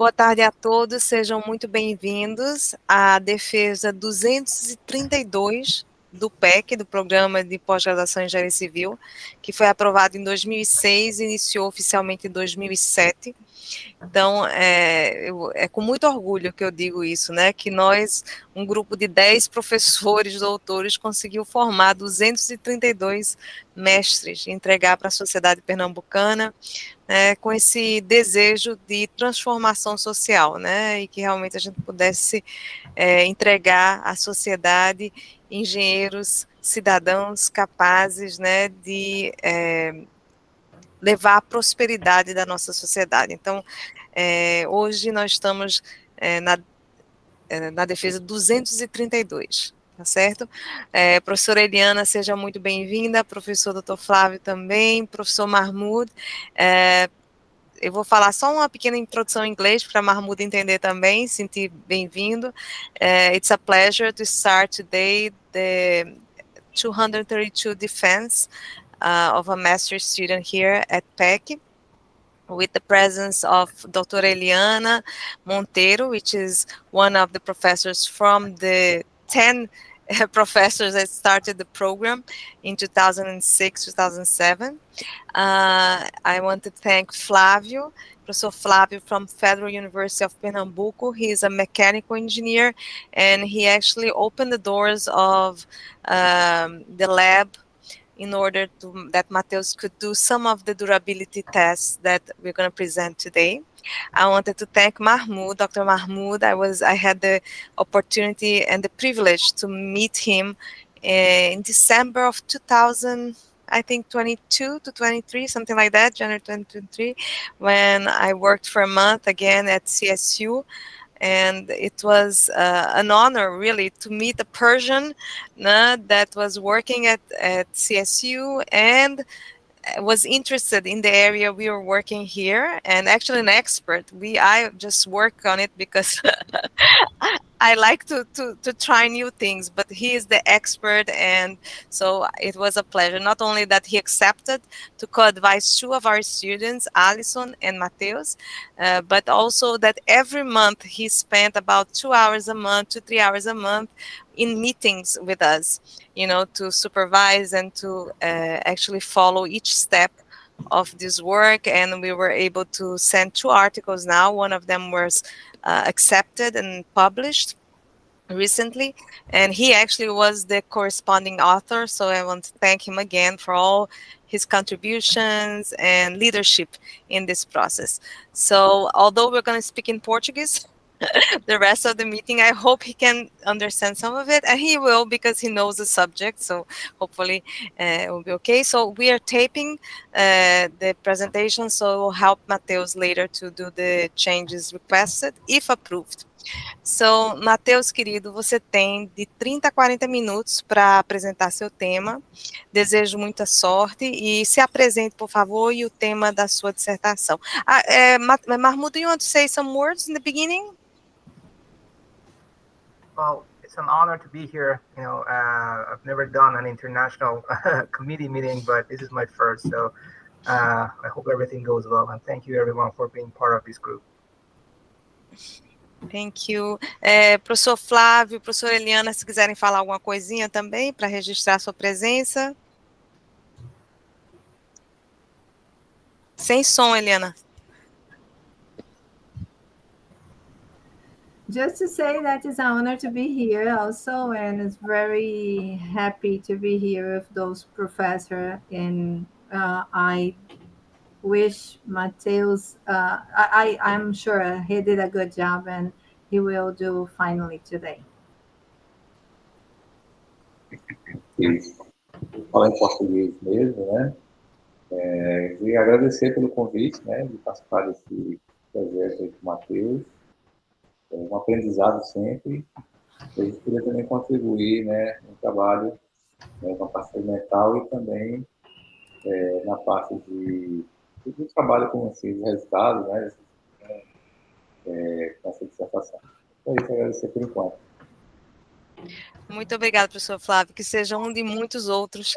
Boa tarde a todos, sejam muito bem-vindos à defesa 232 do PEC, do Programa de Pós-Graduação em Engenharia Civil, que foi aprovado em 2006 e iniciou oficialmente em 2007. Então, é com muito orgulho que eu digo isso, né, que nós, um grupo de 10 professores, doutores, conseguiu formar 232 mestres e entregar para a sociedade pernambucana, com esse desejo de transformação social, né, e que realmente a gente pudesse entregar à sociedade engenheiros, cidadãos capazes, né, de levar a prosperidade da nossa sociedade. Então, hoje nós estamos na defesa 232, tá certo? Professora Eliana, seja muito bem-vinda, professor Dr. Flávio também, professor Mahmoud, eu vou falar só uma pequena introdução em inglês para Mahmoud entender também, sentir bem-vindo. It's a pleasure to start today the 232 defense of a master's student here at PEC, with the presence of Dr. Eliana Monteiro, which is one of the professors from the 10 professors that started the program in 2006, 2007. I want to thank Flávio, Professor Flávio from Federal University of Pernambuco. He is a mechanical engineer, and he actually opened the doors of the lab in order that Matheus could do some of the durability tests that we're going to present today. I wanted to thank Mahmoud, Dr. Mahmoud. I had the opportunity and the privilege to meet him in December of 2000, I think 22 to 23, something like that, January 2023, when I worked for a month again at CSU. And it was an honor, really, to meet a Persian that was working at CSU and was interested in the area we were working here, and actually an expert. I just work on it because I like to try new things, but he is the expert, and so it was a pleasure. Not only that he accepted to co-advise two of our students, Alison and Mateus, but also that every month he spent about 2 hours a month, 2-3 hours a month in meetings with us, to supervise and to actually follow each step of this work. And we were able to send 2 articles now. One of them was accepted and published recently, and he actually was the corresponding author, so I want to thank him again for all his contributions and leadership in this process. So although we're going to speak in Portuguese the rest of the meeting, I hope he can understand some of it, and he will, because he knows the subject, so hopefully it will be okay. So we are taping the presentation, so it will help Mateus later to do the changes requested, if approved. So, Mateus, querido, você tem de 30 a 40 minutos para apresentar seu tema. Desejo muita sorte e se apresente, por favor, e o tema da sua dissertação. Mahmoud, do you want to say some words in the beginning? Well, it's an honor to be here. I've never done an international committee meeting, but this is my first. So I hope everything goes well. And thank you, everyone, for being part of this group. Thank you. Professor Flávio, professora Eliana, se quiserem falar alguma coisinha também para registrar sua presença. Sem som, Eliana. Just to say that it's an honor to be here also, and it's very happy to be here with those professors. And I wish Mateus, I'm sure he did a good job, and he will do finally today. Falar em português mesmo, né? Queria agradecer pelo convite, né, de participar desse projeto aí com o Matheus. Um aprendizado sempre. A gente queria também contribuir, né, no trabalho, com a parte mental e também na parte do trabalho com esses resultados, né, com essa dissertação. Então, é isso, agradecer por enquanto. Muito obrigada, professor Flávio, que seja um de muitos outros,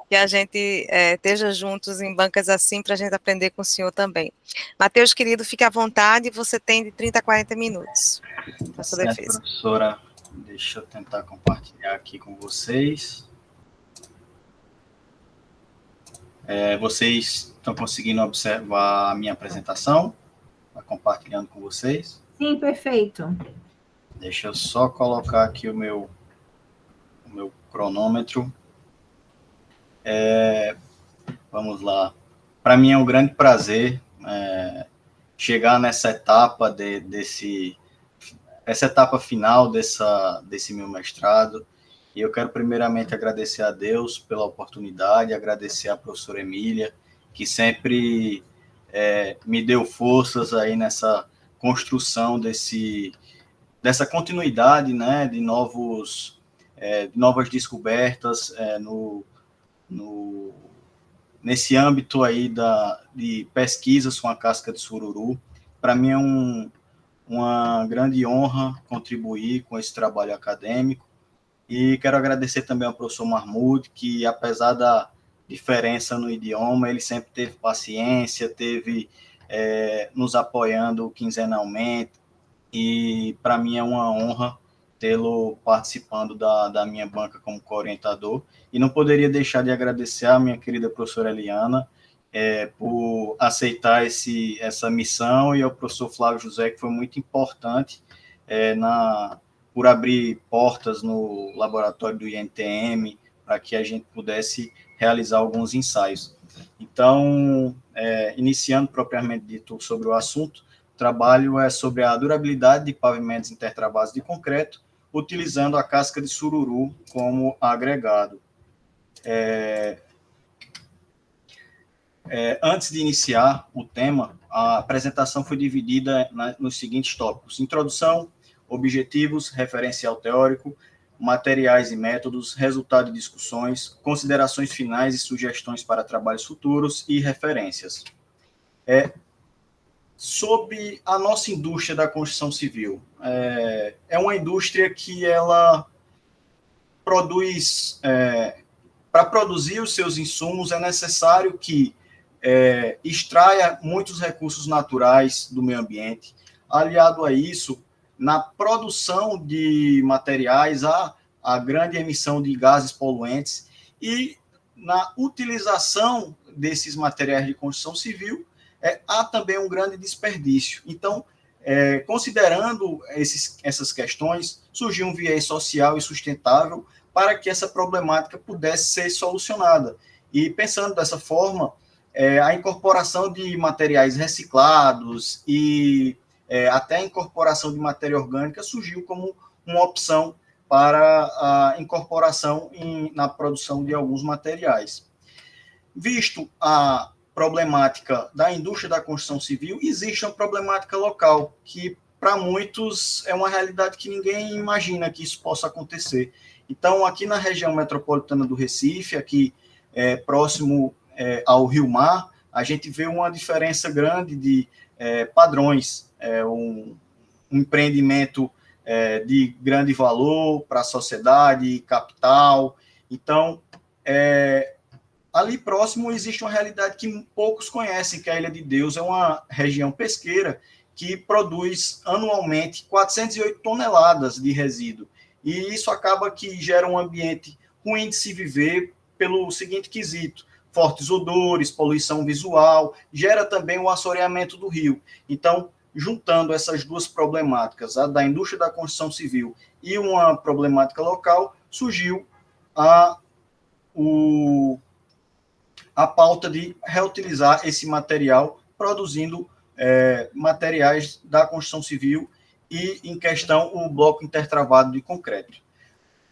que a gente esteja juntos em bancas assim, para a gente aprender com o senhor também. Matheus, querido, fique à vontade, você tem de 30 a 40 minutos para sua defesa. Professora, deixa eu tentar compartilhar aqui com vocês. Vocês estão conseguindo observar a minha apresentação? Está compartilhando com vocês? Sim, perfeito. Deixa eu só colocar aqui o meu cronômetro. Vamos lá. Para mim é um grande prazer chegar nessa etapa essa etapa final desse meu mestrado. E eu quero primeiramente agradecer a Deus pela oportunidade, agradecer à professora Emília, que sempre me deu forças aí nessa construção dessa continuidade, né, de novas descobertas nesse âmbito aí de pesquisas com a casca de sururu. Para mim é uma grande honra contribuir com esse trabalho acadêmico, e quero agradecer também ao professor Mahmoud, que apesar da diferença no idioma, ele sempre teve paciência, teve nos apoiando quinzenalmente, e para mim é uma honra tê-lo participando da minha banca como co-orientador. E não poderia deixar de agradecer à minha querida professora Eliana por aceitar essa missão, e ao professor Flávio José, que foi muito importante por abrir portas no laboratório do INTM, para que a gente pudesse realizar alguns ensaios. Então, iniciando propriamente dito sobre o assunto, o trabalho é sobre a durabilidade de pavimentos intertravados de concreto, utilizando a casca de sururu como agregado. Antes de iniciar o tema, a apresentação foi dividida nos seguintes tópicos: introdução, objetivos, referencial teórico, materiais e métodos, resultado de discussões, considerações finais e sugestões para trabalhos futuros e referências. Sobre a nossa indústria da construção civil. É uma indústria que ela produz... para produzir os seus insumos, é necessário que extraia muitos recursos naturais do meio ambiente. Aliado a isso, na produção de materiais, há a grande emissão de gases poluentes, e na utilização desses materiais de construção civil, há também um grande desperdício. Então, considerando essas questões, surgiu um viés social e sustentável para que essa problemática pudesse ser solucionada. E pensando dessa forma, a incorporação de materiais reciclados e até a incorporação de matéria orgânica surgiu como uma opção para a incorporação na produção de alguns materiais. Visto a problemática da indústria da construção civil, existe uma problemática local, que para muitos é uma realidade que ninguém imagina que isso possa acontecer. Então, aqui na região metropolitana do Recife, aqui próximo ao Rio Mar, a gente vê uma diferença grande de padrões, um empreendimento de grande valor para a sociedade, capital. Então, ali próximo existe uma realidade que poucos conhecem, que a Ilha de Deus é uma região pesqueira que produz anualmente 408 toneladas de resíduo. E isso acaba que gera um ambiente ruim de se viver pelo seguinte quesito: fortes odores, poluição visual, gera também o assoreamento do rio. Então, juntando essas duas problemáticas, a da indústria da construção civil e uma problemática local, surgiu a pauta de reutilizar esse material, produzindo materiais da construção civil e, em questão, o bloco intertravado de concreto.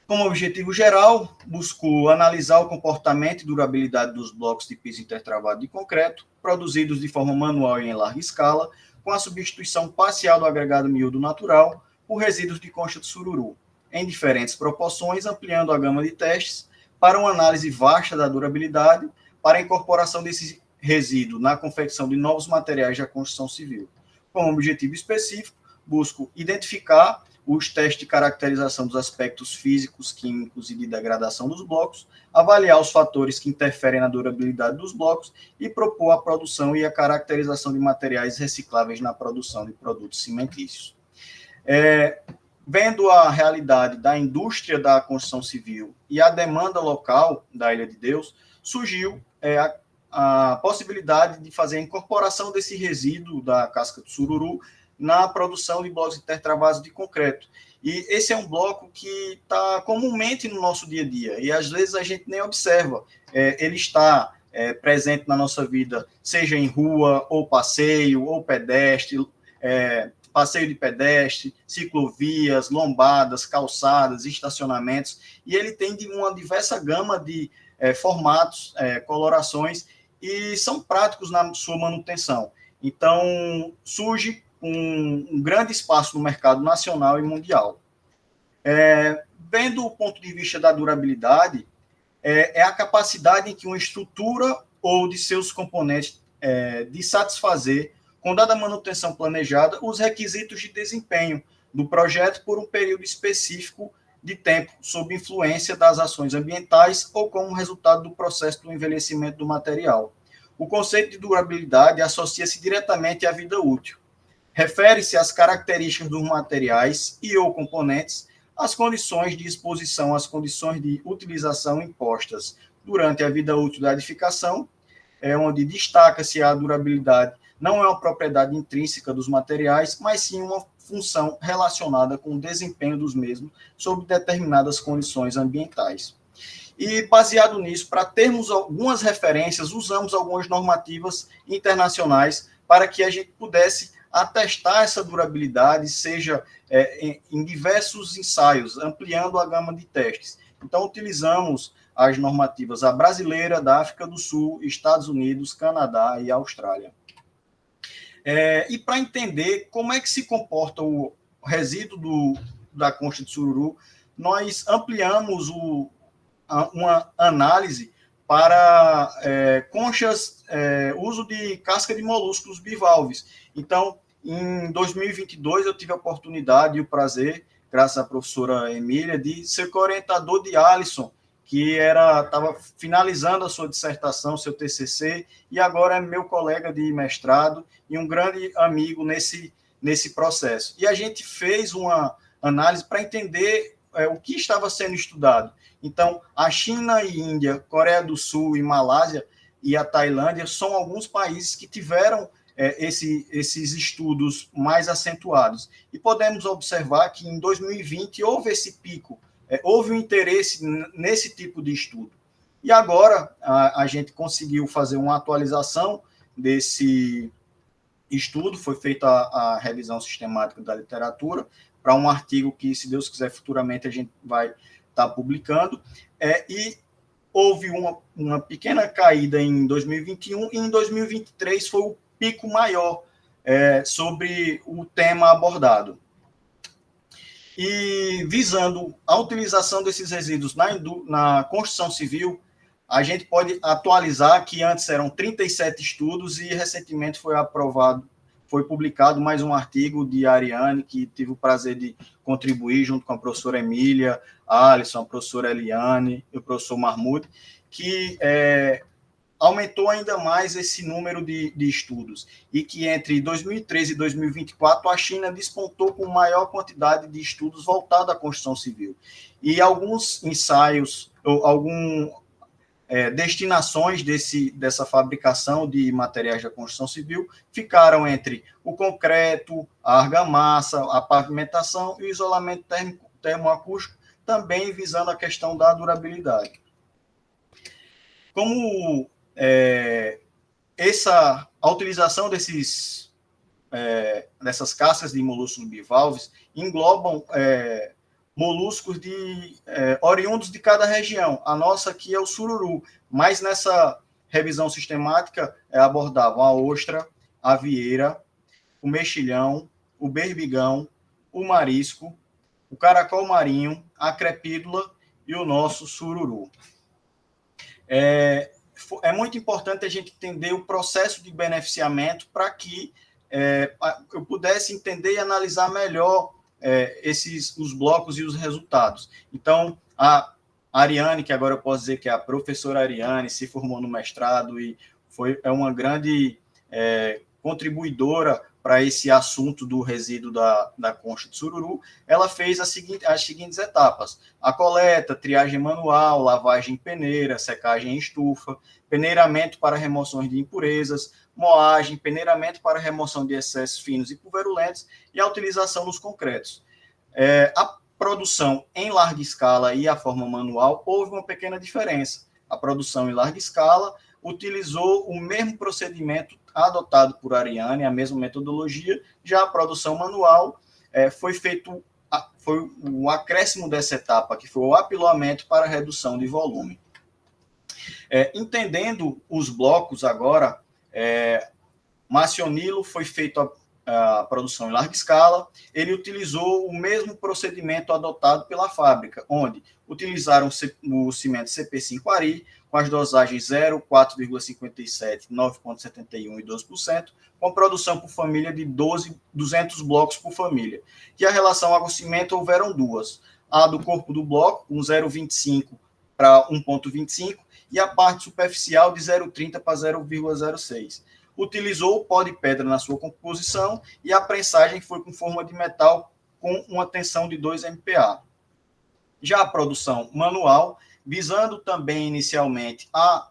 Como objetivo geral, busco analisar o comportamento e durabilidade dos blocos de piso intertravado de concreto, produzidos de forma manual e em larga escala, com a substituição parcial do agregado miúdo natural por resíduos de concha de sururu, em diferentes proporções, ampliando a gama de testes para uma análise vasta da durabilidade, para a incorporação desse resíduo na confecção de novos materiais da construção civil. Com um objetivo específico, busco identificar os testes de caracterização dos aspectos físicos, químicos e de degradação dos blocos, avaliar os fatores que interferem na durabilidade dos blocos e propor a produção e a caracterização de materiais recicláveis na produção de produtos cimentícios. Vendo a realidade da indústria da construção civil e a demanda local da Ilha de Deus, surgiu a possibilidade de fazer a incorporação desse resíduo da casca de sururu na produção de blocos intertravados de concreto. E esse é um bloco que está comumente no nosso dia a dia, e às vezes a gente nem observa. Ele está presente na nossa vida, seja em rua, ou passeio, ou pedestre, passeio de pedestre, ciclovias, lombadas, calçadas, estacionamentos, e ele tem uma diversa gama de formatos, colorações, e são práticos na sua manutenção. Então, surge um grande espaço no mercado nacional e mundial. Vendo o ponto de vista da durabilidade, é a capacidade em que uma estrutura ou de seus componentes de satisfazer, com dada manutenção planejada, os requisitos de desempenho do projeto por um período específico de tempo, sob influência das ações ambientais ou como resultado do processo do envelhecimento do material. O conceito de durabilidade associa-se diretamente à vida útil. Refere-se às características dos materiais e ou componentes, às condições de exposição, às condições de utilização impostas durante a vida útil da edificação, onde destaca-se a durabilidade não é uma propriedade intrínseca dos materiais, mas sim uma função relacionada com o desempenho dos mesmos sob determinadas condições ambientais. E, baseado nisso, para termos algumas referências, usamos algumas normativas internacionais para que a gente pudesse atestar essa durabilidade, seja em diversos ensaios, ampliando a gama de testes. Então, utilizamos as normativas, a brasileira, da África do Sul, Estados Unidos, Canadá e Austrália. E para entender como é que se comporta o resíduo da concha de sururu, nós ampliamos uma análise para conchas, uso de casca de moluscos bivalves. Então, em 2022, eu tive a oportunidade e o prazer, graças à professora Emília, de ser co-orientador de Alisson, que estava finalizando a sua dissertação, seu TCC, e agora é meu colega de mestrado e um grande amigo nesse processo. E a gente fez uma análise para entender o que estava sendo estudado. Então, a China e Índia, Coreia do Sul e Malásia e a Tailândia são alguns países que tiveram esses estudos mais acentuados. E podemos observar que em 2020 houve esse pico, houve um interesse nesse tipo de estudo. E agora a gente conseguiu fazer uma atualização desse estudo, foi feita a revisão sistemática da literatura para um artigo que, se Deus quiser, futuramente a gente vai estar publicando, e houve uma pequena caída em 2021, e em 2023 foi o pico maior sobre o tema abordado. E visando a utilização desses resíduos na construção civil, a gente pode atualizar que antes eram 37 estudos e recentemente foi publicado mais um artigo de Ariane, que tive o prazer de contribuir junto com a professora Emília, a Alisson, a professora Eliane e o professor Mahmoud, que aumentou ainda mais esse número de estudos, e que entre 2013 e 2024 a China despontou com maior quantidade de estudos voltados à construção civil. E alguns ensaios, destinações dessa fabricação de materiais da construção civil ficaram entre o concreto, a argamassa, a pavimentação e o isolamento termoacústico, também visando a questão da durabilidade. Como a utilização dessas cascas de moluscos bivalves englobam moluscos oriundos de cada região. A nossa aqui é o sururu, mas nessa revisão sistemática abordavam a ostra, a vieira, o mexilhão, o berbigão, o marisco, o caracol marinho, a crepídula e o nosso sururu. É muito importante a gente entender o processo de beneficiamento para que eu pudesse entender e analisar melhor os blocos e os resultados. Então, a Ariane, que agora eu posso dizer que é a professora Ariane, se formou no mestrado e é uma grande contribuidora para esse assunto do resíduo da concha de sururu. Ela fez as seguintes etapas: a coleta, triagem manual, lavagem em peneira, secagem em estufa, peneiramento para remoções de impurezas, moagem, peneiramento para remoção de excessos finos e pulverulentos e a utilização nos concretos. A produção em larga escala e a forma manual, houve uma pequena diferença. A produção em larga escala utilizou o mesmo procedimento adotado por Ariane, a mesma metodologia. Já a produção manual foi o acréscimo dessa etapa, que foi o apiloamento para redução de volume. Entendendo os blocos agora, Marcionilo foi feito a produção em larga escala. Ele utilizou o mesmo procedimento adotado pela fábrica, onde utilizaram o cimento CP5 Ari, com as dosagens 0, 4,57, 9,71 e 12%, com produção por família de 200 blocos por família. E a relação água-cimento houveram duas: a do corpo do bloco, com 0,25 para 1,25, e a parte superficial de 0,30 para 0,06. Utilizou o pó de pedra na sua composição e a prensagem foi com forma de metal com uma tensão de 2 MPa. Já a produção manual, visando também inicialmente a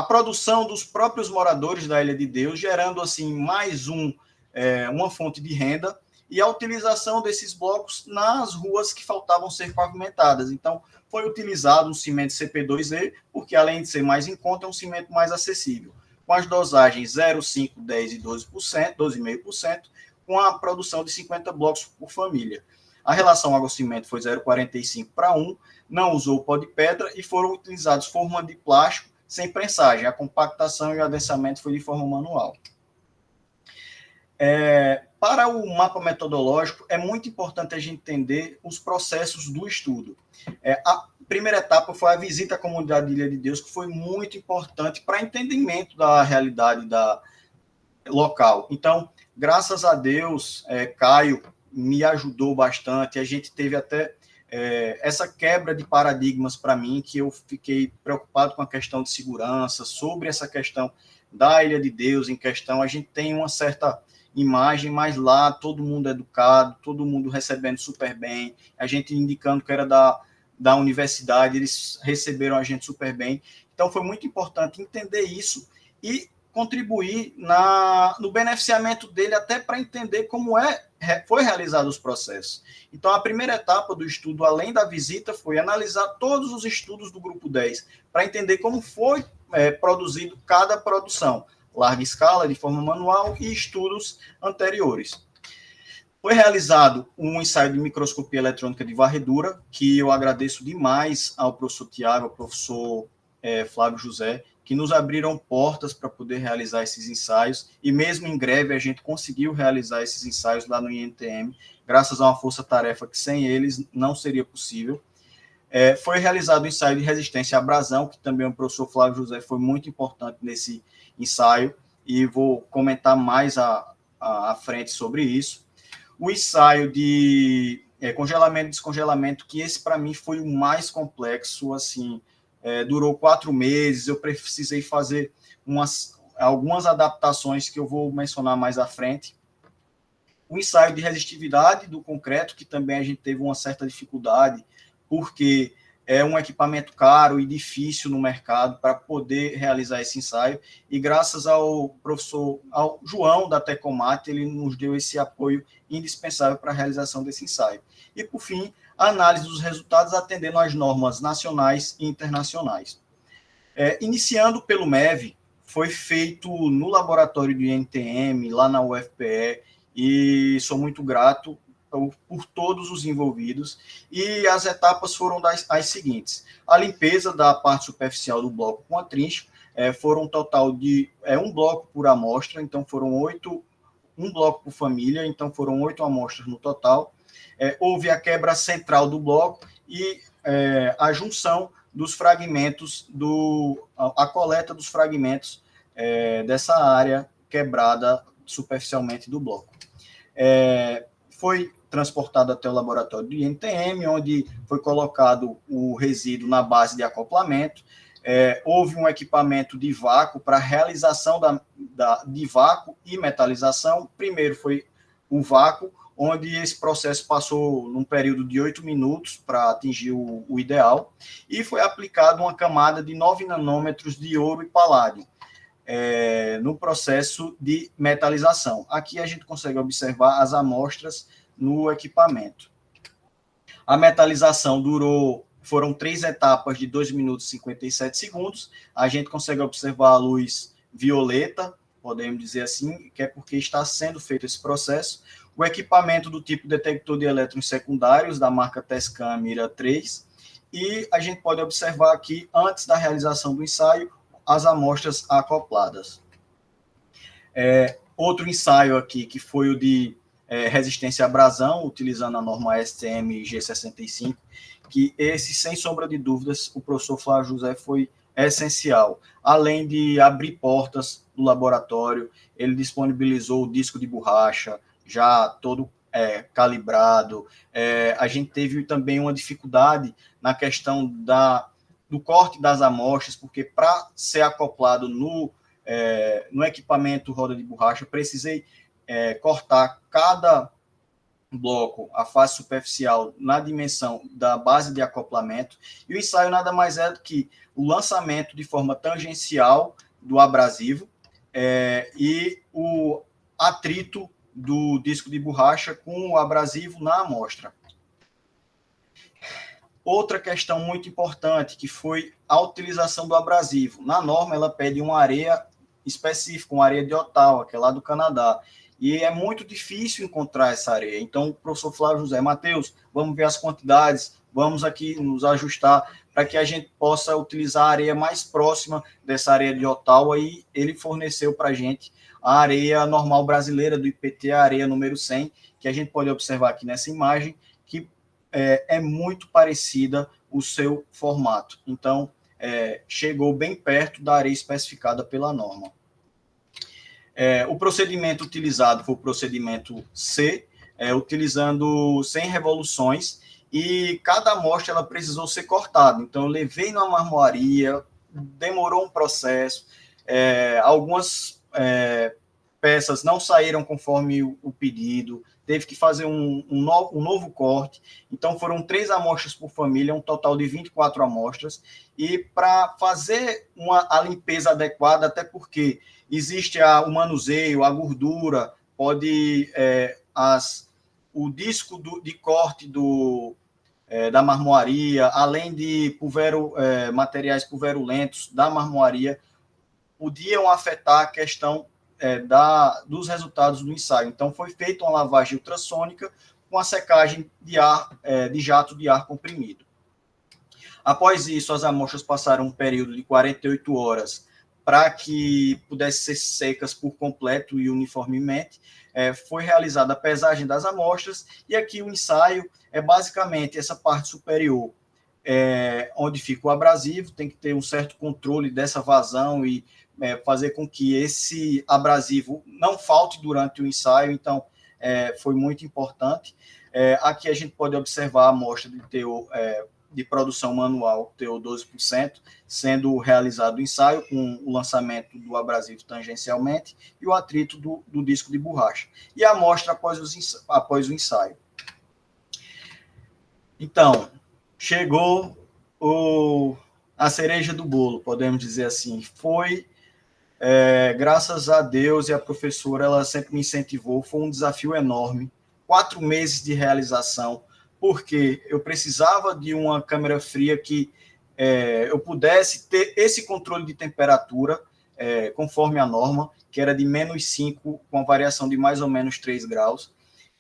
produção dos próprios moradores da Ilha de Deus, gerando assim mais uma fonte de renda, e a utilização desses blocos nas ruas que faltavam ser pavimentadas. Então, foi utilizado um cimento CP2E, porque além de ser mais em conta, é um cimento mais acessível, com as dosagens 0, 5, 10 e 12%, 12,5%, com a produção de 50 blocos por família. A relação água-cimento foi 0,45 para 1, não usou pó de pedra e foram utilizados forma de plástico sem prensagem. A compactação e o adensamento foi de forma manual. Para o mapa metodológico, é muito importante a gente entender os processos do estudo. A primeira etapa foi a visita à comunidade de Ilha de Deus, que foi muito importante para entendimento da realidade local. Então, graças a Deus, Caio me ajudou bastante. A gente teve até essa quebra de paradigmas para mim, que eu fiquei preocupado com a questão de segurança, sobre essa questão da Ilha de Deus em questão. A gente tem uma certa imagem, mas lá todo mundo educado, todo mundo recebendo super bem, a gente indicando que era da universidade, eles receberam a gente super bem. Então, foi muito importante entender isso e contribuir no beneficiamento dele, até para entender como foi realizado os processos. Então, a primeira etapa do estudo, além da visita, foi analisar todos os estudos do Grupo 10, para entender como foi produzido cada produção, larga escala, de forma manual, e estudos anteriores. Foi realizado um ensaio de microscopia eletrônica de varredura, que eu agradeço demais ao professor Tiago, ao professor Flávio José, que nos abriram portas para poder realizar esses ensaios, e mesmo em greve a gente conseguiu realizar esses ensaios lá no INTM, graças a uma força-tarefa que sem eles não seria possível. Foi realizado o ensaio de resistência à abrasão, que também o professor Flávio José foi muito importante nesse ensaio, e vou comentar mais à frente sobre isso. O ensaio de congelamento e descongelamento, que esse para mim foi o mais complexo, assim, durou 4 meses, eu precisei fazer algumas adaptações que eu vou mencionar mais à frente. O ensaio de resistividade do concreto, que também a gente teve uma certa dificuldade, porque é um equipamento caro e difícil no mercado para poder realizar esse ensaio, e graças ao João da Tecomate, ele nos deu esse apoio indispensável para a realização desse ensaio. E, por fim, a análise dos resultados atendendo às normas nacionais e internacionais. Iniciando pelo MEV, foi feito no laboratório do INTM, lá na UFPE, e sou muito grato por todos os envolvidos, e as etapas foram as seguintes: a limpeza da parte superficial do bloco com a trincha, foram um total de um bloco por amostra, então foram 8, um bloco por família, então foram 8 amostras no total. Houve a quebra central do bloco e a junção dos fragmentos, a coleta dos fragmentos dessa área quebrada superficialmente do bloco. foi transportado até o laboratório do INTM, onde foi colocado o resíduo na base de acoplamento. Houve um equipamento de vácuo para realização de vácuo e metalização. Primeiro foi o vácuo, onde esse processo passou num período de 8 minutos para atingir o ideal, e foi aplicado uma camada de 9 nanômetros de ouro e paládio no processo de metalização. Aqui a gente consegue observar as amostras no equipamento. A metalização foram 3 etapas de 2 minutos e 57 segundos. A gente consegue observar a luz violeta, podemos dizer assim, que é porque está sendo feito esse processo. O equipamento do tipo detector de elétrons secundários, da marca Tescam Mira 3, e a gente pode observar aqui, antes da realização do ensaio, as amostras acopladas. Outro ensaio aqui, que foi o de resistência à abrasão, utilizando a norma STM G65, que esse, sem sombra de dúvidas, o professor Flávio José foi essencial. Além de abrir portas do laboratório, ele disponibilizou o disco de borracha, já todo calibrado. A gente teve também uma dificuldade na questão do corte das amostras, porque para ser acoplado no equipamento roda de borracha, precisei cortar cada bloco, a face superficial, na dimensão da base de acoplamento, e o ensaio nada mais é do que o lançamento de forma tangencial do abrasivo e o atrito do disco de borracha com o abrasivo na amostra. Outra questão muito importante, que foi a utilização do abrasivo. Na norma, ela pede uma areia específica, uma areia de Ottawa, que é lá do Canadá. E é muito difícil encontrar essa areia. Então, o professor Flávio José, Matheus, vamos ver as quantidades, vamos aqui nos ajustar para que a gente possa utilizar a areia mais próxima dessa areia de Ottawa, e ele forneceu para a gente a areia normal brasileira do IPT, a areia número 100, que a gente pode observar aqui nessa imagem, que é muito parecida o seu formato. Então, chegou bem perto da areia especificada pela norma. O procedimento utilizado foi o procedimento C, utilizando 100 revoluções, e cada amostra ela precisou ser cortada. Então, eu levei na marmoaria, demorou um processo, algumas peças não saíram conforme o pedido, teve que fazer um novo corte. Então, foram 3 amostras por família, um total de 24 amostras, e para fazer a limpeza adequada, até porque existe o manuseio, a gordura, pode o disco de corte da marmoaria, além de materiais pulverulentos da marmoaria, podiam afetar a questão dos resultados do ensaio. Então, foi feita uma lavagem ultrassônica com a secagem de jato de ar comprimido. Após isso, as amostras passaram um período de 48 horas para que pudessem ser secas por completo e uniformemente. Foi realizada a pesagem das amostras, e aqui o ensaio é basicamente essa parte superior, onde fica o abrasivo, tem que ter um certo controle dessa vazão e fazer com que esse abrasivo não falte durante o ensaio. Então, foi muito importante. Aqui a gente pode observar a amostra de teor de produção manual, teor 12%, sendo realizado o ensaio com o lançamento do abrasivo tangencialmente e o atrito do disco de borracha. E a amostra após o ensaio. Então, chegou a cereja do bolo, podemos dizer assim. Foi, graças a Deus, e a professora, ela sempre me incentivou, foi um desafio enorme. 4 meses de realização, porque eu precisava de uma câmera fria que eu pudesse ter esse controle de temperatura, conforme a norma, que era de -5, com a variação de mais ou menos 3 graus.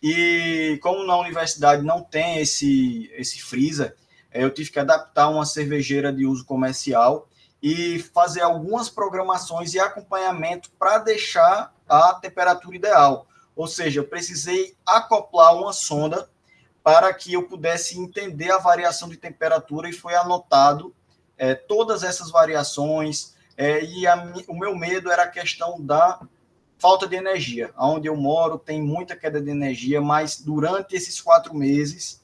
E como na universidade não tem esse freezer, eu tive que adaptar uma cervejeira de uso comercial e fazer algumas programações e acompanhamento para deixar a temperatura ideal. Ou seja, eu precisei acoplar uma sonda para que eu pudesse entender a variação de temperatura, e foi anotado todas essas variações, e o meu medo era a questão da falta de energia. Onde eu moro tem muita queda de energia, mas durante esses 4 meses,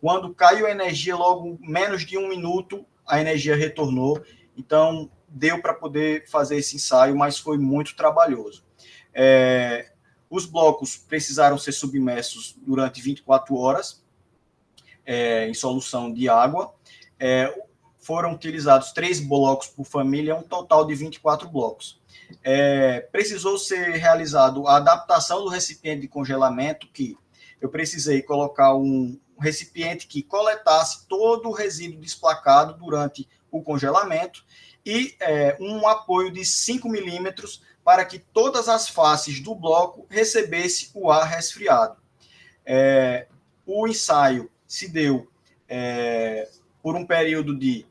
quando caiu a energia, logo menos de 1 minuto, a energia retornou. Então, deu para poder fazer esse ensaio, mas foi muito trabalhoso. Os blocos precisaram ser submersos durante 24 horas em solução de água. Foram utilizados 3 blocos por família, um total de 24 blocos. Precisou ser realizado a adaptação do recipiente de congelamento, que eu precisei colocar um recipiente que coletasse todo o resíduo desplacado durante o congelamento e um apoio de 5 milímetros para que todas as faces do bloco recebessem o ar resfriado. O ensaio se deu por um período de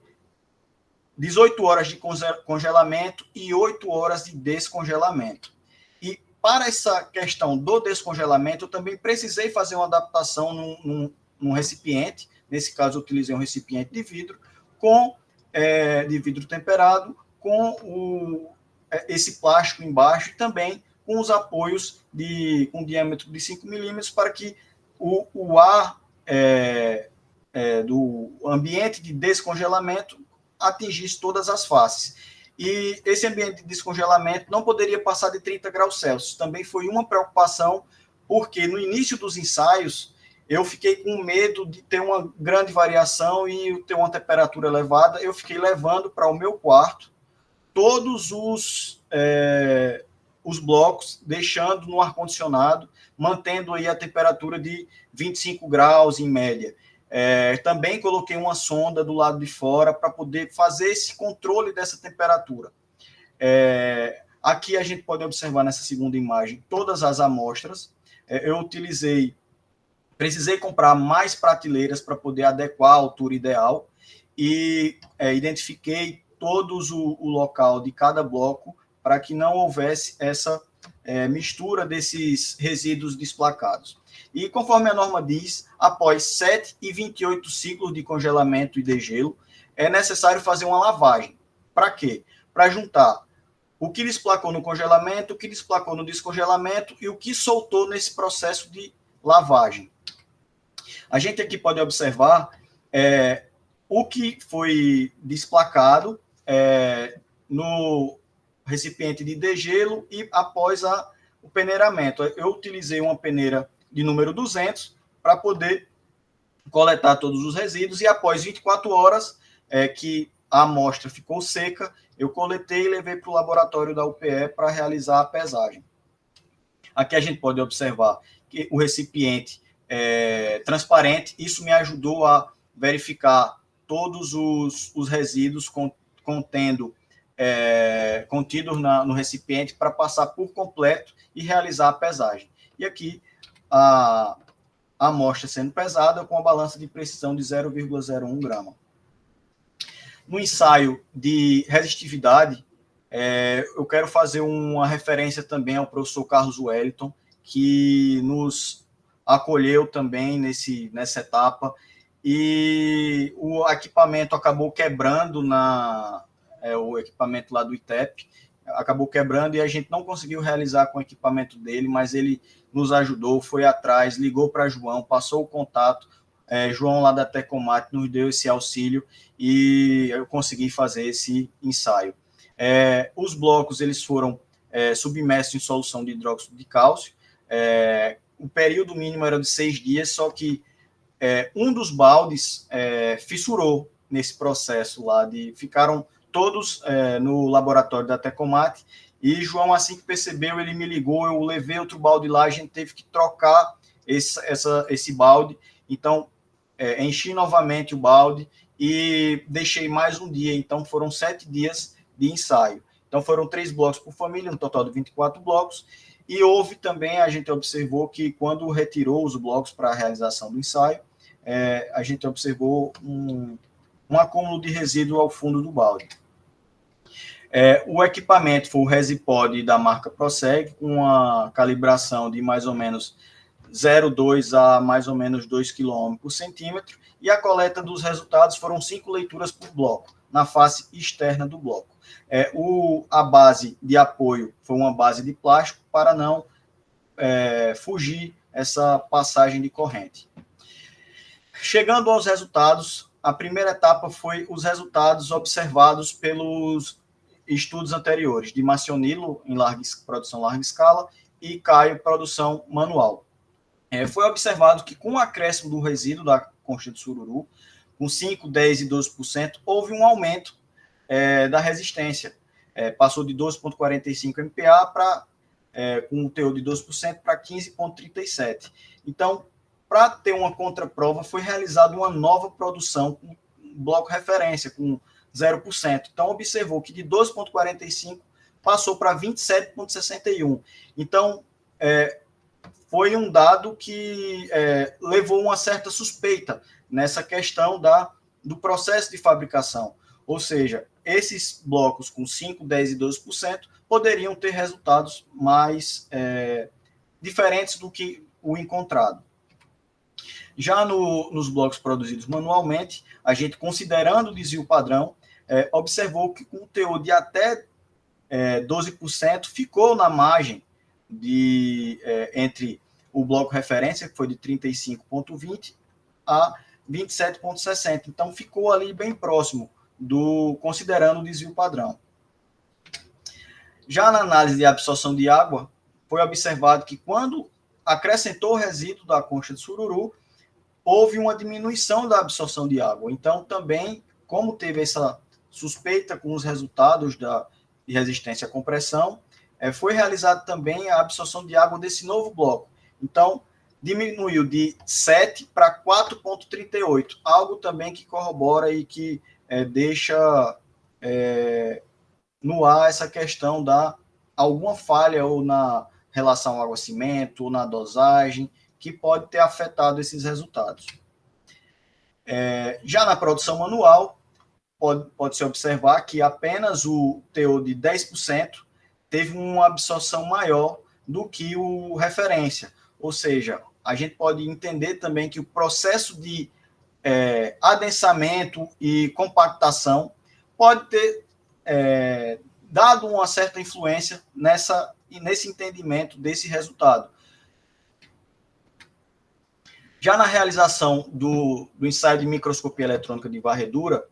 18 horas de congelamento e 8 horas de descongelamento. E para essa questão do descongelamento, eu também precisei fazer uma adaptação num recipiente. Nesse caso, eu utilizei um recipiente de vidro, de vidro temperado, com esse plástico embaixo e também com os apoios com diâmetro de 5 milímetros para que o ar do ambiente de descongelamento atingisse todas as faces. E esse ambiente de descongelamento não poderia passar de 30 graus Celsius. Também foi uma preocupação, porque no início dos ensaios eu fiquei com medo de ter uma grande variação e ter uma temperatura elevada. Eu fiquei levando para o meu quarto todos os blocos, deixando no ar-condicionado, mantendo aí a temperatura de 25 graus em média. Também coloquei uma sonda do lado de fora para poder fazer esse controle dessa temperatura. Aqui a gente pode observar nessa segunda imagem todas as amostras. Eu precisei comprar mais prateleiras para poder adequar a altura ideal e identifiquei todos o local de cada bloco para que não houvesse essa mistura desses resíduos desplacados. E conforme a norma diz, após 7 e 28 ciclos de congelamento e degelo, é necessário fazer uma lavagem. Para quê? Para juntar o que desplacou no congelamento, o que desplacou no descongelamento e o que soltou nesse processo de lavagem. A gente aqui pode observar o que foi desplacado no recipiente de degelo e após o peneiramento. Eu utilizei uma peneira de número 200 para poder coletar todos os resíduos e após 24 horas que a amostra ficou seca, eu coletei e levei para o laboratório da UPE para realizar a pesagem. Aqui a gente pode observar que o recipiente transparente, isso me ajudou a verificar todos os resíduos contidos no recipiente para passar por completo e realizar a pesagem. E aqui a amostra sendo pesada com a balança de precisão de 0,01 grama. No ensaio de resistividade, eu quero fazer uma referência também ao professor Carlos Wellington, que nos acolheu também nessa etapa, e o equipamento acabou quebrando, o equipamento lá do ITEP, acabou quebrando e a gente não conseguiu realizar com o equipamento dele, mas ele nos ajudou, foi atrás, ligou para João, passou o contato, João lá da Tecomat nos deu esse auxílio e eu consegui fazer esse ensaio. Os blocos eles foram submersos em solução de hidróxido de cálcio, o período mínimo era de 6 dias, só que um dos baldes fissurou nesse processo lá, ficaram todos no laboratório da Tecomat, e João, assim que percebeu, ele me ligou, eu levei outro balde lá, a gente teve que trocar esse balde, então enchi novamente o balde e deixei mais um dia, então foram 7 dias de ensaio. Então foram 3 blocos por família, um total de 24 blocos, e houve também, a gente observou que quando retirou os blocos para a realização do ensaio, a gente observou um acúmulo de resíduo ao fundo do balde. O equipamento foi o Resipod da marca Proseg, com uma calibração de mais ou menos 0,2 a mais ou menos 2 kg por centímetro, e a coleta dos resultados foram 5 leituras por bloco, na face externa do bloco. A base de apoio foi uma base de plástico para não fugir essa passagem de corrente. Chegando aos resultados, a primeira etapa foi os resultados observados pelos estudos anteriores, de Marcionilo, em produção larga escala, e Caio, produção manual. Foi observado que, com o acréscimo do resíduo da concha de sururu, com 5%, 10% e 12%, houve um aumento da resistência. Passou de 12,45 MPa com um teor de 12% para 15,37. Então, para ter uma contraprova, foi realizada uma nova produção com bloco referência, com 0%. Então, observou que de 12,45 passou para 27,61. Então, foi um dado que levou uma certa suspeita nessa questão do processo de fabricação. Ou seja, esses blocos com 5%, 10% e 12% poderiam ter resultados mais diferentes do que o encontrado. Já nos blocos produzidos manualmente, a gente, considerando o desvio padrão, observou que com um teor de até 12% ficou na margem entre o bloco referência, que foi de 35,20 a 27,60. Então, ficou ali bem próximo, considerando o desvio padrão. Já na análise de absorção de água, foi observado que quando acrescentou o resíduo da concha de sururu, houve uma diminuição da absorção de água. Então, também, como teve essa suspeita com os resultados de resistência à compressão, foi realizada também a absorção de água desse novo bloco. Então, diminuiu de 7 para 4,38, algo também que corrobora e que deixa no ar essa questão alguma falha ou na relação água-cimento, ou na dosagem, que pode ter afetado esses resultados. Já na produção manual, pode-se observar que apenas o teor de 10% teve uma absorção maior do que o referência. Ou seja, a gente pode entender também que o processo de adensamento e compactação pode ter dado uma certa influência nesse entendimento desse resultado. Já na realização do ensaio de microscopia eletrônica de varredura,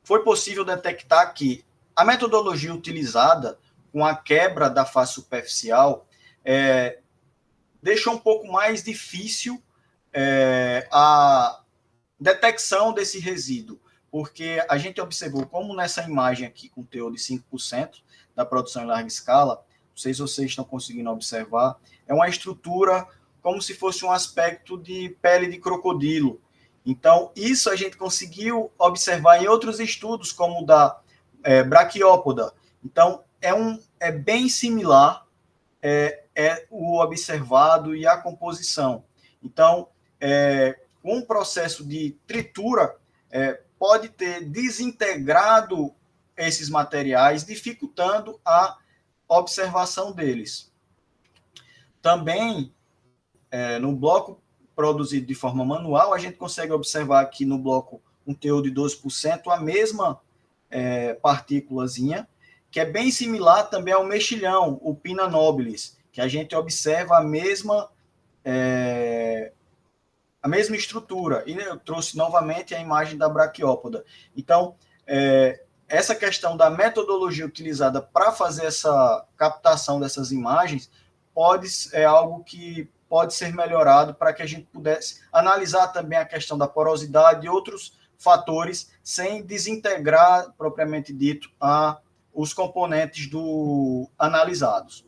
foi possível detectar que a metodologia utilizada com a quebra da face superficial deixou um pouco mais difícil a detecção desse resíduo, porque a gente observou, como nessa imagem aqui com teor de 5% da produção em larga escala, não sei se vocês estão conseguindo observar, é uma estrutura como se fosse um aspecto de pele de crocodilo. Então, isso a gente conseguiu observar em outros estudos, como o da braquiópoda. Então, é bem similar o observado e a composição. Então, com o processo de tritura, pode ter desintegrado esses materiais, dificultando a observação deles. Também, no bloco produzido de forma manual, a gente consegue observar aqui no bloco um teor de 12%, a mesma partículazinha, que é bem similar também ao mexilhão, o Pinna nobilis, que a gente observa a mesma estrutura. E eu trouxe novamente a imagem da braquiópoda. Então, essa questão da metodologia utilizada para fazer essa captação dessas imagens é algo que pode ser melhorado para que a gente pudesse analisar também a questão da porosidade e outros fatores sem desintegrar, propriamente dito, os componentes analisados.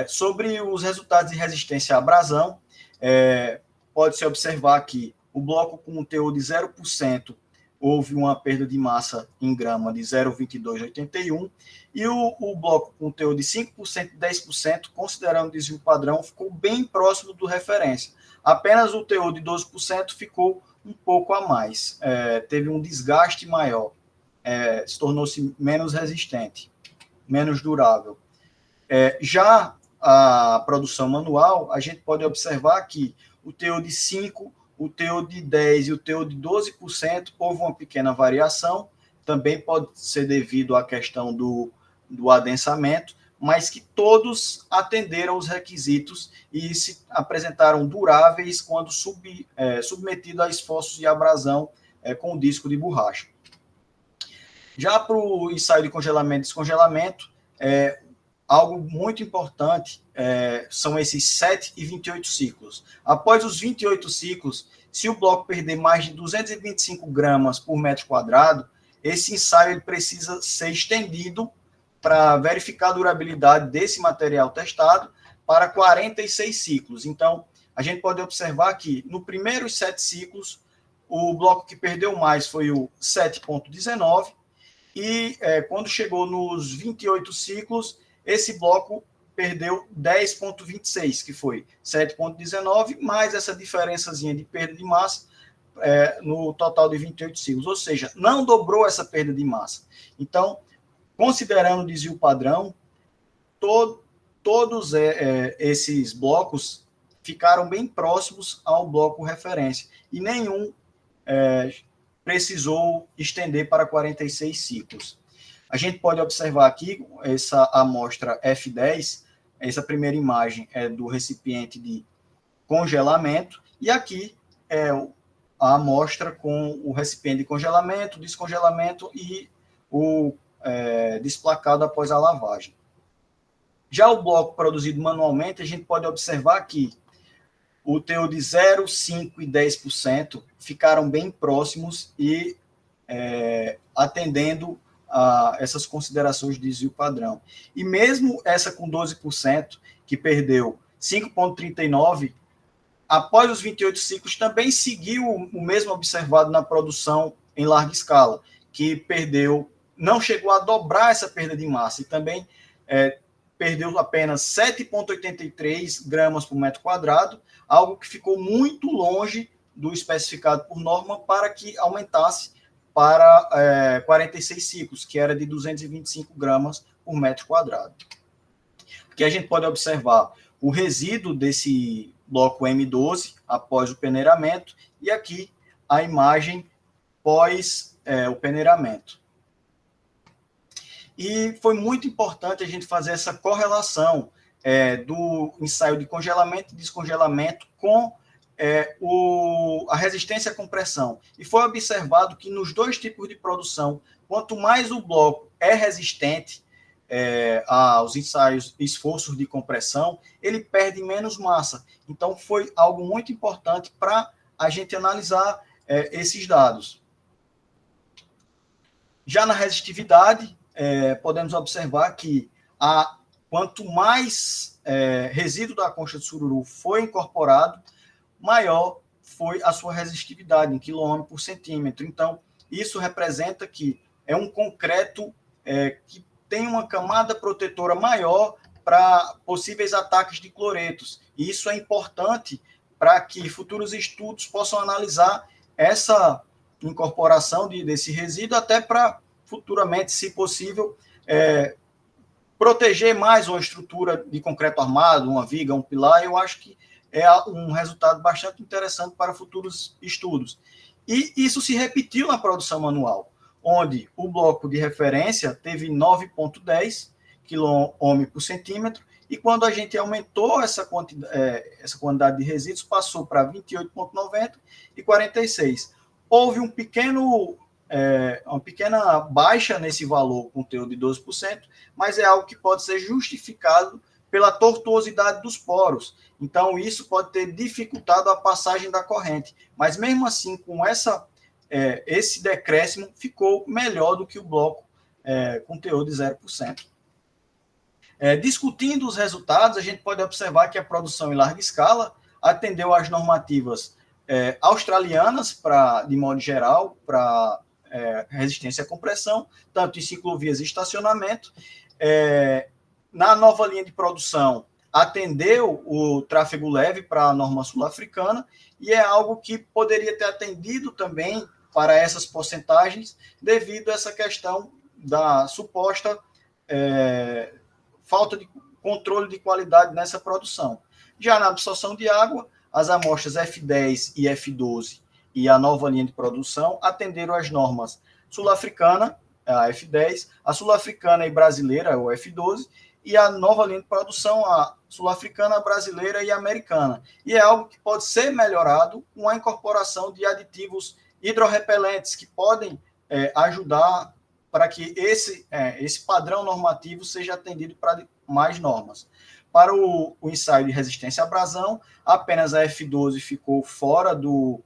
Sobre os resultados de resistência à abrasão, pode-se observar que o bloco com um teor de 0% houve uma perda de massa em grama de 0,2281, e o bloco com teor de 5% e 10%, considerando o desvio padrão, ficou bem próximo do referência. Apenas o teor de 12% ficou um pouco a mais, teve um desgaste maior, se menos resistente, menos durável. Já a produção manual, a gente pode observar que o teor de 5%, o teor de 10% e o teor de 12% houve uma pequena variação, também pode ser devido à questão do adensamento, mas que todos atenderam os requisitos e se apresentaram duráveis quando submetido a esforços de abrasão com o disco de borracha. Já para o ensaio de congelamento e descongelamento, algo muito importante são esses 7 e 28 ciclos. Após os 28 ciclos, se o bloco perder mais de 225 gramas por metro quadrado, esse ensaio ele precisa ser estendido para verificar a durabilidade desse material testado para 46 ciclos. Então, a gente pode observar que, no primeiros 7 ciclos, o bloco que perdeu mais foi o 7,19, e quando chegou nos 28 ciclos, esse bloco perdeu 10,26, que foi 7,19, mais essa diferençazinha de perda de massa no total de 28 ciclos. Ou seja, não dobrou essa perda de massa. Então, considerando o desvio padrão, todos esses blocos ficaram bem próximos ao bloco referência, e nenhum precisou estender para 46 ciclos. A gente pode observar aqui essa amostra F10, essa primeira imagem é do recipiente de congelamento, e aqui é a amostra com o recipiente de congelamento, descongelamento e o desplacado após a lavagem. Já o bloco produzido manualmente, a gente pode observar que o teor de 0, 5 e 10% ficaram bem próximos e atendendo a essas considerações de desvio padrão. E mesmo essa com 12%, que perdeu 5,39%, após os 28 ciclos, também seguiu o mesmo observado na produção em larga escala, que não chegou a dobrar essa perda de massa, e também perdeu apenas 7,83 gramas por metro quadrado, algo que ficou muito longe do especificado por norma para que aumentasse para 46 ciclos, que era de 225 gramas por metro quadrado. Aqui a gente pode observar o resíduo desse bloco M12 após o peneiramento, e aqui a imagem pós o peneiramento. E foi muito importante a gente fazer essa correlação do ensaio de congelamento e descongelamento com a resistência à compressão. E foi observado que nos dois tipos de produção, quanto mais o bloco é resistente aos esforços de compressão, ele perde menos massa. Então, foi algo muito importante para a gente analisar esses dados. Já na resistividade, podemos observar que quanto mais resíduo da concha de sururu foi incorporado, maior foi a sua resistividade em quilômetro por centímetro. Então, isso representa que é um concreto que tem uma camada protetora maior para possíveis ataques de cloretos. E isso é importante para que futuros estudos possam analisar essa incorporação desse resíduo, até para futuramente, se possível, proteger mais uma estrutura de concreto armado, uma viga, um pilar. Eu acho que é um resultado bastante interessante para futuros estudos. E isso se repetiu na produção manual, onde o bloco de referência teve 9,10 kΩ por centímetro, e quando a gente aumentou essa quantidade de resíduos, passou para 28,90 e 46. Houve uma pequena baixa nesse valor com teor de 12%, mas é algo que pode ser justificado pela tortuosidade dos poros. Então, isso pode ter dificultado a passagem da corrente. Mas, mesmo assim, com esse decréscimo, ficou melhor do que o bloco com teor de 0%. Discutindo os resultados, a gente pode observar que a produção em larga escala atendeu às normativas australianas, de modo geral, para resistência à compressão, tanto em ciclovias e estacionamento. Na nova linha de produção, atendeu o tráfego leve para a norma sul-africana, e é algo que poderia ter atendido também para essas porcentagens, devido a essa questão da suposta falta de controle de qualidade nessa produção. Já na absorção de água, as amostras F10 e F12 e a nova linha de produção atenderam às normas sul-africana, a F10, a sul-africana e brasileira, o F12, e a nova linha de produção, a sul-africana, brasileira e americana. E é algo que pode ser melhorado com a incorporação de aditivos hidrorrepelentes que podem ajudar para que esse padrão normativo seja atendido para mais normas. Para o ensaio de resistência à abrasão, apenas a F12 ficou fora do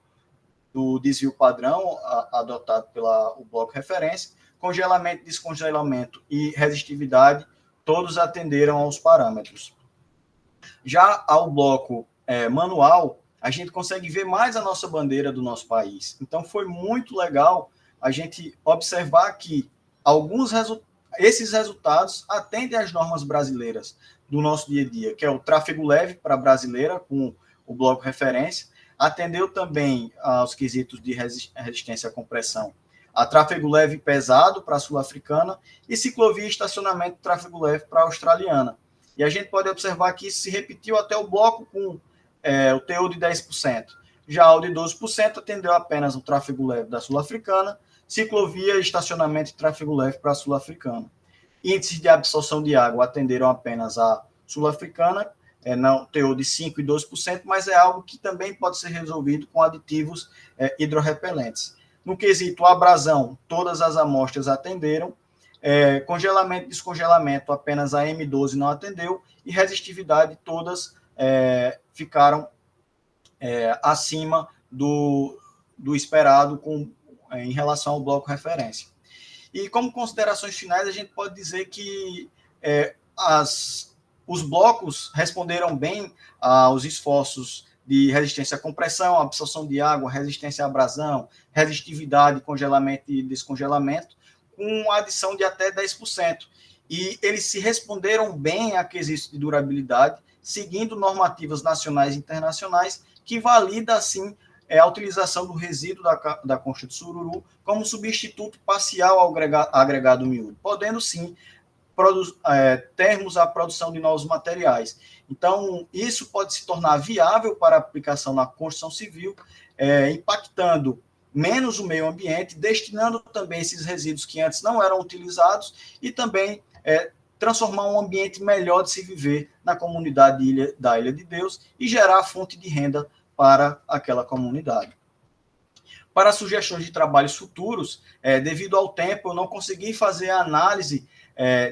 desvio padrão adotado pelo bloco referência. Congelamento, descongelamento e resistividade, todos atenderam aos parâmetros. Já ao bloco manual, a gente consegue ver mais a nossa bandeira do nosso país. Então, foi muito legal a gente observar que esses resultados atendem às normas brasileiras do nosso dia a dia, que é o tráfego leve para a brasileira, com o bloco referência, atendeu também aos quesitos de resistência à compressão, a tráfego leve pesado para a sul-africana e ciclovia e estacionamento de tráfego leve para a australiana. E a gente pode observar que isso se repetiu até o bloco com o teor de 10%. Já o de 12% atendeu apenas o tráfego leve da sul-africana, ciclovia, estacionamento e tráfego leve para a sul-africana. Índices de absorção de água atenderam apenas a sul-africana, no teor de 5% e 12%, mas é algo que também pode ser resolvido com aditivos hidrorrepelentes. No quesito abrasão, todas as amostras atenderam, congelamento e descongelamento, apenas a M12 não atendeu, e resistividade, todas ficaram acima do esperado em relação ao bloco referência. E como considerações finais, a gente pode dizer que os blocos responderam bem aos esforços de resistência à compressão, absorção de água, resistência à abrasão, resistividade, congelamento e descongelamento, com adição de até 10%. E eles se responderam bem a quesitos de durabilidade, seguindo normativas nacionais e internacionais, que valida, assim, a utilização do resíduo da concha de sururu como substituto parcial ao agregado miúdo, podendo, sim, termos a produção de novos materiais. Então, isso pode se tornar viável para aplicação na construção civil, impactando menos o meio ambiente, destinando também esses resíduos que antes não eram utilizados e também transformar um ambiente melhor de se viver na comunidade da Ilha de Deus e gerar fonte de renda para aquela comunidade. Para sugestões de trabalhos futuros, devido ao tempo, eu não consegui fazer a análise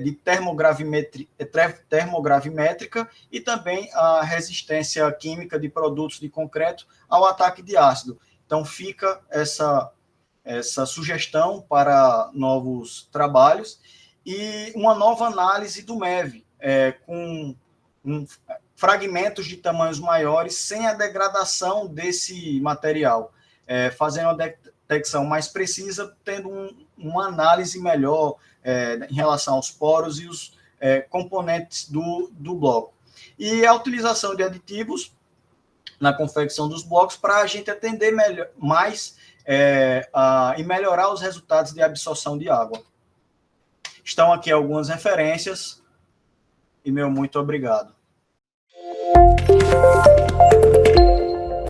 de termogravimétrica e também a resistência química de produtos de concreto ao ataque de ácido. Então, fica essa sugestão para novos trabalhos e uma nova análise do MEV, com fragmentos de tamanhos maiores, sem a degradação desse material, fazendo uma detecção mais precisa, tendo uma análise melhor em relação aos poros e os componentes do bloco. E a utilização de aditivos na confecção dos blocos para a gente atender mais e melhorar os resultados de absorção de água. Estão aqui algumas referências e meu muito obrigado.